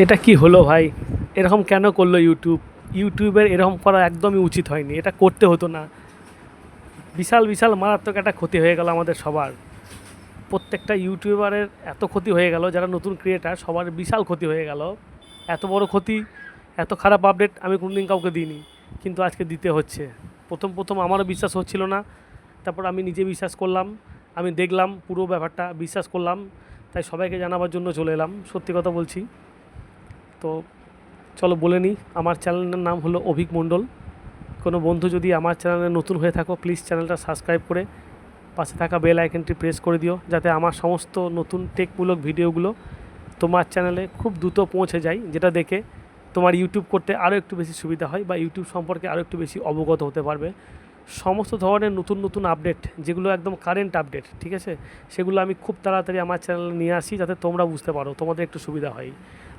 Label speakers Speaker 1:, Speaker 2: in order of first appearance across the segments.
Speaker 1: এটা কি হলো ভাই? এরকম কেন করলো ইউটিউব? ইউটিউবের এরকম করা একদমই উচিত হয়নি। এটা করতে হতো না। বিশাল বিশাল মারাত্মক একটা ক্ষতি হয়ে গেল আমাদের সবার। প্রত্যেকটা ইউটিউবারের এত ক্ষতি হয়ে গেল, যারা নতুন ক্রিয়েটার সবার বিশাল ক্ষতি হয়ে গেল। এত বড় ক্ষতি, এত খারাপ আপডেট আমি কোনোদিন কাউকে দিইনি, কিন্তু আজকে দিতে হচ্ছে। প্রথম প্রথম আমারও বিশ্বাস হচ্ছিল না, তারপর আমি নিজে বিশ্বাস করলাম। আমি দেখলাম পুরো ব্যাপারটা, বিশ্বাস করলাম, তাই সবাইকে জানাবার জন্য চলে এলাম। সত্যি কথা বলছি। তো চলো বলে নিই, আমার চ্যানেলের নাম হলো অভিক মণ্ডল। কোনো বন্ধু যদি আমার চ্যানেলে নতুন হয়ে থাকো, প্লিজ চ্যানেলটা সাবস্ক্রাইব করে পাশে থাকা বেল আইকনটি প্রেস করে দিও, যাতে আমার সমস্ত নতুন টেকমূলক ভিডিওগুলো তোমার চ্যানেলে খুব দ্রুত পৌঁছে যায়, যেটা দেখে তোমার ইউটিউব করতে আরও একটু বেশি সুবিধা হয় বা ইউটিউব সম্পর্কে আরও একটু বেশি অবগত হতে পারবে। সমস্ত ধরনের নতুন নতুন আপডেট, যেগুলো একদম কারেন্ট আপডেট, ঠিক আছে, সেগুলো আমি খুব তাড়াতাড়ি আমার চ্যানেলে নিয়ে আসি, যাতে তোমরা বুঝতে পারো, তোমাদের একটু সুবিধা হয়।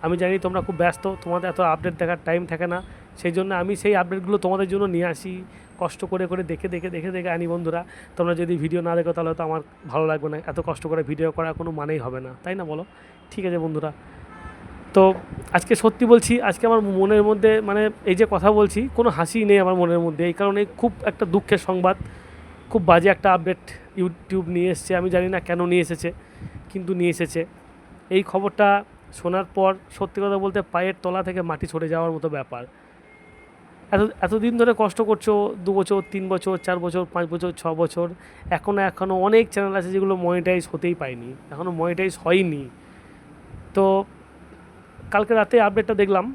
Speaker 1: আমি জানি তোমরা খুব ব্যস্ত, তোমাদের এত আপডেট দেখার টাইম থাকে না, সেই জন্য আমি সেই আপডেটগুলো তোমাদের জন্য নিয়ে আসি। কষ্ট করে করে দেখে দেখে দেখে দেখে আনি বন্ধুরা। তোমরা যদি ভিডিও না দেখো তাহলে তো আমার ভালো লাগবে না। এত কষ্ট করে ভিডিও করার কোনো মানেই হবে না, তাই না বলো? ঠিক আছে বন্ধুরা। তো আজকে সত্যি বলছি, আজকে আমার মনের মধ্যে মানে এই যে কথা বলছি, কোনো হাসি নেই আমার মনের মধ্যে। এই কারণে খুব একটা দুঃখের সংবাদ, খুব বাজে একটা আপডেট ইউটিউব নিয়ে এসেছে। আমি জানি না কেন নিয়ে এসেছে, কিন্তু নিয়ে এসেছে। এই খবরটা শোনার পর সত্যি কথা বলতে পায়ের তলা থেকে মাটি সরে যাওয়ার মতো ব্যাপার। এতদিন ধরে কষ্ট করছো, 2 বছর, 3 বছর, 4 বছর, 5 বছর, 6 বছর, এখনও অনেক চ্যানেল আছে যেগুলো মনিটাইজ হতেই পায়নি, এখনও মনিটাইজ হয়নি। তো কালকে রাতে আপডেটটা দেখলাম,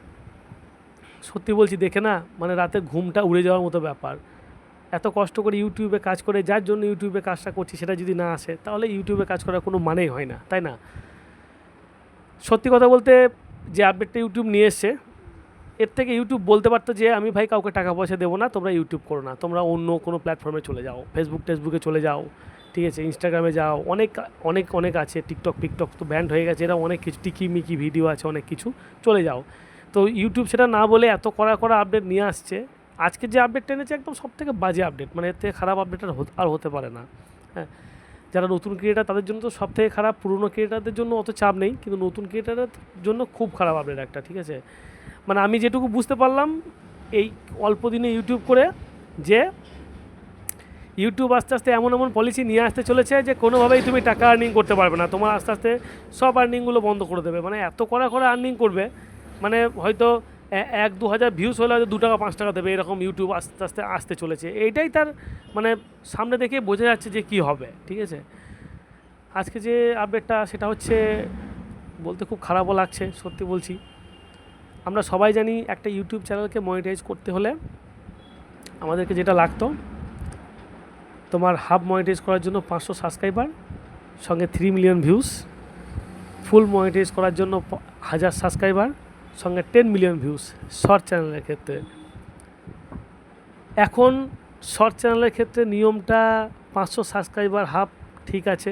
Speaker 1: সত্যি বলছি, দেখে না মানে রাতে ঘুমটা উড়ে যাওয়ার মতো ব্যাপার। এত কষ্ট করে ইউটিউবে কাজ করে, যার জন্য ইউটিউবে কাজটা করছি, সেটা যদি না আসে তাহলে ইউটিউবে কাজ করার কোনো মানেই হয় না, তাই না? সত্যি কথা বলতে, যে আপডেটটা ইউটিউব নিয়ে এসছে, এর থেকে ইউটিউব বলতে পারতো যে আমি ভাই কাউকে টাকা পয়সা দেবো না, তোমরা ইউটিউব করো না, তোমরা অন্য কোনো প্ল্যাটফর্মে চলে যাও, ফেসবুকে চলে যাও, ঠিক আছে, ইনস্টাগ্রামে যাও, অনেক অনেক অনেক আছে, টিকটক তো ব্যান্ড হয়ে গেছে, এরা অনেক কিছু টিকিমিকি ভিডিও আছে, অনেক কিছু, চলে যাও। তো ইউটিউব সেটা না বলে এত কড়া কড়া আপডেট নিয়ে আসছে। আজকে যে আপডেটটা এনেছে একদম সব থেকে বাজে আপডেট, মানে এর থেকে খারাপ আপডেট আর হতে পারে না। হ্যাঁ, যারা নতুন ক্রিয়েটার তাদের জন্য তো সব থেকে খারাপ, পুরনো ক্রিয়েটারদের জন্য অত চাপ নেই, কিন্তু নতুন ক্রিয়েটারের জন্য খুব খারাপ আপডেট একটা, ঠিক আছে। মানে আমি যেটুকু বুঝতে পারলাম এই অল্প দিনে ইউটিউব করে, যে ইউটিউব আস্তে আস্তে এমন এমন পলিসি নিয়ে আসতে চলেছে যে কোনোভাবেই তুমি টাকা আর্নিং করতে পারবে না, তোমার আস্তে আস্তে সব আর্নিংগুলো বন্ধ করে দেবে। মানে এত কড়া করে আর্নিং করবে, মানে হয়তো 1-2 হাজার ভিউজ হলে হয়তো 2 টাকা 5 টাকা দেবে, এরকম ইউটিউব আস্তে আস্তে আসতে চলেছে। এইটাই তার মানে সামনে দেখে বোঝা যাচ্ছে যে কী হবে, ঠিক আছে। আজকে যে আপডেটটা, সেটা হচ্ছে, বলতে খুব খারাপও লাগছে, সত্যি বলছি। আমরা সবাই জানি একটা ইউটিউব চ্যানেলকে মনিটাইজ করতে হলে আমাদেরকে যেটা লাগতো, তোমার হাফ মনিটাইজ করার জন্য 500 সাবস্ক্রাইবার, সঙ্গে 3 মিলিয়ন ভিউজ, ফুল মনিটাইজ করার জন্য 1000 সাবস্ক্রাইবার, সঙ্গে 10 মিলিয়ন ভিউজ শর্ট চ্যানেলের ক্ষেত্রে। এখন শর্ট চ্যানেলের ক্ষেত্রে নিয়মটা 500 সাবস্ক্রাইবার হাফ, ঠিক আছে,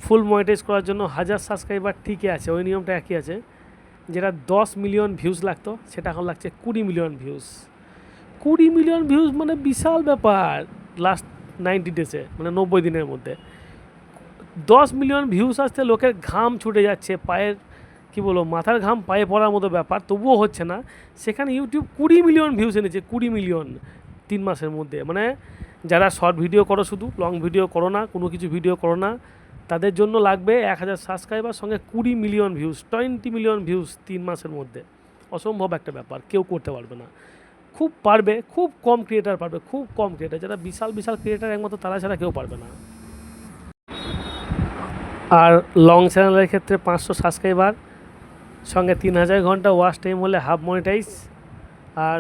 Speaker 1: ফুল মনিটাইজ করার জন্য 1000 সাবস্ক্রাইবার ঠিকই আছে, ওই নিয়মটা একই আছে। যেটা 10 মিলিয়ন ভিউজ লাগতো, সেটা এখন লাগছে 20 মিলিয়ন ভিউজ। 20 মিলিয়ন ভিউজ মানে বিশাল ব্যাপার। লাস্ট 90 ডেজে, মানে 90 দিনের মধ্যে 10 মিলিয়ন ভিউজ আসতে লোকের ঘাম ছুটে যাচ্ছে, পায়ের কি বলবো, মাথার ঘাম পায়ে পড়ার মতো ব্যাপার, তবুও হচ্ছে না। সেখানে ইউটিউব 20 মিলিয়ন ভিউজ এনেছে, 20 মিলিয়ন 3 মাসের মধ্যে। মানে যারা শর্ট ভিডিও করো, শুধু লং ভিডিও করো না, কোনো কিছু ভিডিও করো না, তাদের জন্য লাগবে 1000 সাবস্ক্রাইবার, সঙ্গে 20 মিলিয়ন ভিউজ, 20 মিলিয়ন ভিউজ 3 মাসের মধ্যে। অসম্ভব একটা ব্যাপার, কেউ করতে পারবে না। খুব পারবে, খুব কম ক্রিয়েটার পারবে, খুব কম ক্রিয়েটার, যারা বিশাল বিশাল ক্রিয়েটার একমাত্র তারা ছাড়া কেউ পারবে না। আর লং চ্যানেলের ক্ষেত্রে 500 সাবস্ক্রাইবার, সঙ্গে 3000 ঘন্টা ওয়াচ টাইম হলে হাফ মনিটাইজ। আর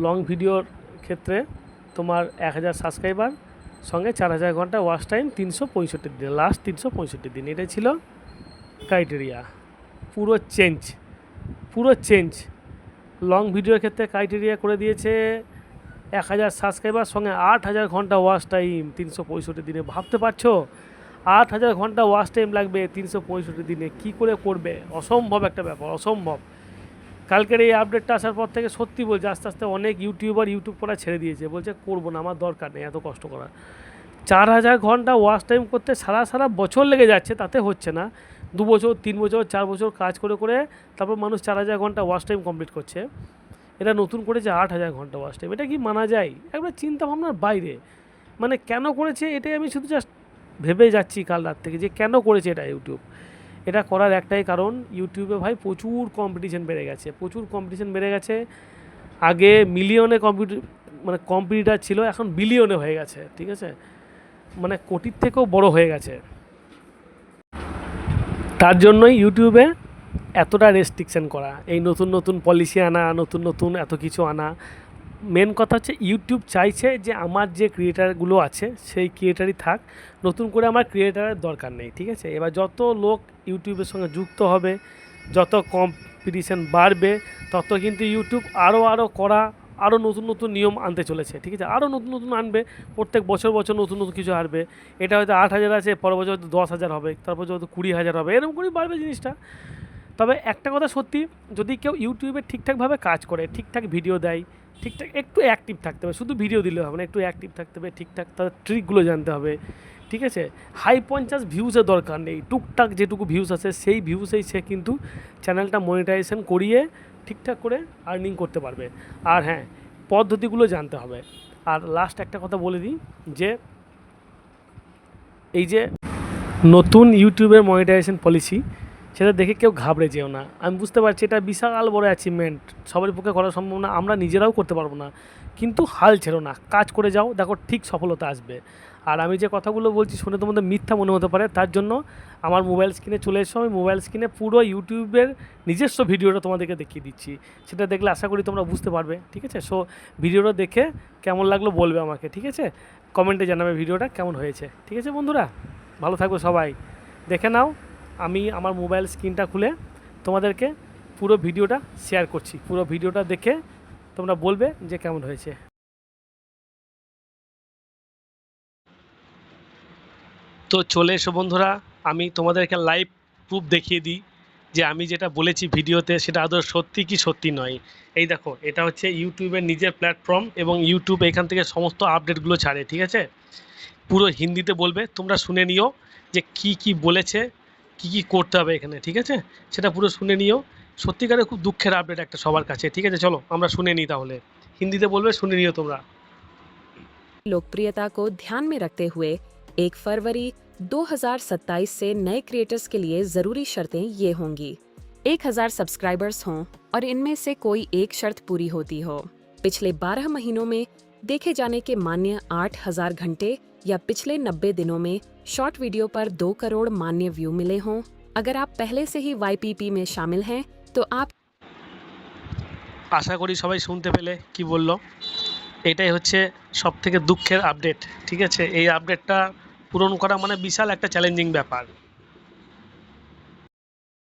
Speaker 1: লং ভিডিওর ক্ষেত্রে তোমার 1000 সাবস্ক্রাইবার, সঙ্গে 4000 ঘন্টা ওয়াচ টাইম, 365 দিন, লাস্ট 365 দিন। এটাই ছিল ক্রাইটেরিয়া। পুরো চেঞ্জ, পুরো চেঞ্জ। লং ভিডিওর ক্ষেত্রে ক্রাইটেরিয়া করে দিয়েছে 1000 সাবস্ক্রাইবার, সঙ্গে 8000 ঘন্টা ওয়াচ টাইম 365 দিনে। ভাবতে পারছো 8000 ঘন্টা ওয়াচ টাইম লাগবে 365 দিনে, কী করে করবে? অসম্ভব একটা ব্যাপার, অসম্ভব। কালকের এই আপডেটটা আসার পর থেকে সত্যি বলছে, আস্তে আস্তে অনেক ইউটিউবার ইউটিউব করা ছেড়ে দিয়েছে, বলছে করবো না, আমার দরকার নেই এত কষ্ট করার। 4000 ঘন্টা ওয়াচ টাইম করতে সারা সারা বছর লেগে যাচ্ছে, তাতে হচ্ছে না। 2 বছর 3 বছর 4 বছর কাজ করে করে তারপর মানুষ 4000 ঘন্টা ওয়াচ টাইম কমপ্লিট করছে। এটা নতুন করেছে 8000 ঘন্টা ওয়াচ টাইম। এটা কি মানা যায়? একবার চিন্তা ভাবনার বাইরে। মানে কেন করেছে এটাই আমি শুধু জাস্ট ভেবে যাচ্ছি কাল রাত থেকে যে কেন করেছে এটা ইউটিউব। এটা করার একটাই কারণ, ইউটিউবে ভাই প্রচুর কম্পিটিশন বেড়ে গেছে, প্রচুর কম্পিটিশন বেড়ে গেছে। আগে মিলিয়নে কম্পিটিটার ছিল, এখন বিলিয়নে হয়ে গেছে, ঠিক আছে? মানে কোটির থেকেও বড় হয়ে গেছে। তার জন্যই ইউটিউবে এতটা রেস্ট্রিকশন করা, এই নতুন নতুন পলিসি আনা, নতুন নতুন এত কিছু আনা। মেন কথা হচ্ছে ইউটিউব চাইছে যে আমার যে ক্রিয়েটারগুলো আছে সেই ক্রিয়েটারই থাক, নতুন করে আমার ক্রিয়েটারের দরকার নেই, ঠিক আছে? এবার যত লোক ইউটিউবের সঙ্গে যুক্ত হবে, যত কম্পিটিশন বাড়বে, তত কিন্তু ইউটিউব আরও করা, আরও নতুন নতুন নিয়ম আনতে চলেছে, ঠিক আছে? আরও নতুন নতুন আনবে, প্রত্যেক বছর বছর নতুন নতুন কিছু আসবে। এটা হয়তো 8000 আছে, পরের বছর হয়তো 10,000 হবে, তারপর হয়তো 20,000 হবে, এরকম করেই বাড়বে জিনিসটা। তবে একটা কথা সত্যি, যদি কেউ ইউটিউবে ঠিকঠাকভাবে কাজ করে, ঠিকঠাক ভিডিও দেয়, ঠিকঠাক একটু অ্যাক্টিভ থাকতে হবে, শুধু ভিডিও দিলে হবে না, একটু অ্যাক্টিভ থাকতে হবে, ঠিকঠাক তার ট্রিকগুলো জানতে হবে, ঠিক আছে? হাই 50 ভিউজের দরকার নেই, টুকটাক যেটুকু ভিউজ আছে সেই ভিউসেই সে কিন্তু চ্যানেলটা মনিটাইজেশন করিয়ে ঠিকঠাক করে আর্নিং করতে পারবে। আর হ্যাঁ, পদ্ধতিগুলো জানতে হবে। আর লাস্ট একটা কথা বলে দিই যে এই যে নতুন ইউটিউবের মনিটাইজেশন পলিসি, সেটা দেখে কেউ ঘাবড়ে যেও না। আমি বুঝতে পারছি এটা বিশাল বড় অ্যাচিভমেন্ট, সবার পক্ষে করা সম্ভব না, আমরা নিজেরাও করতে পারবো না, কিন্তু হাল ছেড়ো না, কাজ করে যাও, দেখো ঠিক সফলতা আসবে। আর আমি যে কথাগুলো বলছি শুনে তোমাদের মিথ্যা মনে হতে পারে, তার জন্য আমার মোবাইল স্ক্রিনে চলে এসো, আমি মোবাইল স্ক্রিনে পুরো ইউটিউবের নিজস্ব ভিডিওটা তোমাদেরকে দেখিয়ে দিচ্ছি। সেটা দেখলে আশা করি তোমরা বুঝতে পারবে, ঠিক আছে? সো ভিডিওটা দেখে কেমন লাগলো বলবে আমাকে, ঠিক আছে? কমেন্টে জানাবে ভিডিওটা কেমন হয়েছে, ঠিক আছে বন্ধুরা? ভালো থাকবে সবাই, দেখে নাও। আমি আমার মোবাইল স্ক্রিনটা খুলে তোমাদেরকে পুরো ভিডিওটা শেয়ার করছি, পুরো ভিডিওটা দেখে তোমরা বলবে যে কেমন হয়েছে। তো চলে এসো বন্ধুরা, আমি তোমাদেরকে লাইভ প্রুফ দেখিয়ে দিই যে আমি যেটা বলেছি ভিডিওতে সেটা আদৌ সত্যি কি সত্যি নয়। এই দেখো, এটা হচ্ছে ইউটিউবের নিজের প্ল্যাটফর্ম, এবং ইউটিউব এখান থেকে সমস্ত আপডেটগুলো ছাড়ে, ঠিক আছে? পুরো হিন্দিতে বলবে, তোমরা শুনে নিও যে কি কি বলেছে, কি কি করতে হবে এখানে, ঠিক আছে? সেটা পুরো শুনে নিও। সত্যিকারের খুব দুঃখের আপডেট একটা সবার কাছে, ঠিক আছে? চলো আমরা শুনে নিই তাহলে, হিন্দিতে বলবে, শুনে নিও তোমরা।
Speaker 2: लोकप्रियता को ध्यान में रखते हुए 1 फरवरी 2027 से नए क्रिएटर्स के लिए जरूरी शर्तें ये होंगी। 1000 सब्सक्राइबर्स हों और इनमें से कोई एक शर्त पूरी होती हो। पिछले 12 महीनों में देखे जाने के मान्य 8000 घंटे या पिछले 90 दिनों में शॉर्ट वीडियो पर 2 करोड़ मान्य व्यू मिले हों। अगर आप पहले से ही YPP में शामिल हैं तो आप
Speaker 1: আশা করি সবাই শুনতে পেলে কি বললো। এটাই হচ্ছে সব থেকে দুঃখের আপডেট, ঠিক আছে? এই আপডেটটা পূরণ করা মানে বিশাল একটা চ্যালেঞ্জিং ব্যাপার।